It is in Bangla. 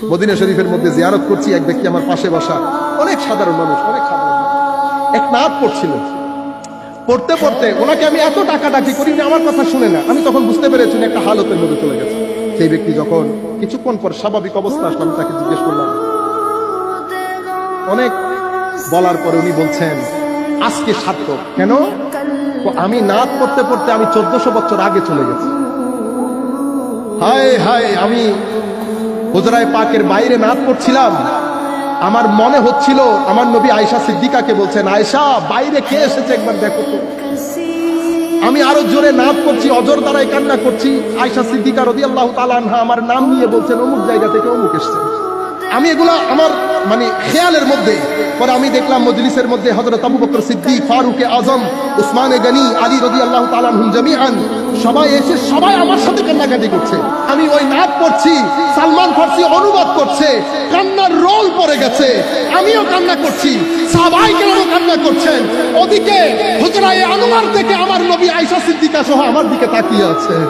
মদিনা শরীফের মধ্যে জিয়ারত করছি, এক ব্যক্তি আমার পাশে বসা, অনেক সাধারণ মানুষ, অনেক সাধারণ মানুষ, এক নাত পড়ছিল। পড়তে পড়তে ওনাকে আমি এত ডাকাডাকি করি যে আমার কথা শুনে না। আমি তখন বুঝতে পেরেছি উনি একটা হালতের মধ্যে চলে গেছে। সেই ব্যক্তি যখন কিছুক্ষণ পর স্বাভাবিক অবস্থা আসলাম, তাকে জিজ্ঞেস করলাম, অনেক বলার পরে উনি বলছেন আজকে সার্থক। কেন? আমি নাত পড়তে পড়তে আমি 1400 বছর আগে চলে গেছি। হায় হায়, আমি হুজরায়ে পাকের বাইরে নাত পড়ছিলাম, আমার মনে হচ্ছিল আমার নবী আয়েশা সিদ্দিকাকে বলছেন, আয়েশা বাইরে কে এসেছে একবার দেখো তো। আমি আরো জোরে নাত করছি, অজর দ্বারাই কান্না করছি। আয়েশা সিদ্দিকা রাদিয়াল্লাহু তাআলা আনহা আমার নাম নিয়ে বলছেন অমুক জায়গা থেকে অমুক এসেছে। আমি এগুলা আমার খেয়ালের মধ্যে, পরে আমি দেখলাম মজলিসের মধ্যে হযরত আবু বকর সিদ্দিক, ফারুক আজম, উসমান গনি, আলী রাদিয়াল্লাহু তাআলা আনহুম জামিআন সবাই এসে সবাই আমার সাথে কান্নাকাটি করছে। আমি ওই নাত পড়ছি, সালমান ফারসি অনুবাদ করছে, কান্নার রোল পড়ে গেছে, আমিও কান্না করছি, সাহাবায়ে কেরামও কান্না করছেন। ওদিকে হুজরায়ে আনোয়ার থেকে আমার নবী আয়েশা সিদ্দিকা সহ আমার দিকে তাকিয়ে আছেন।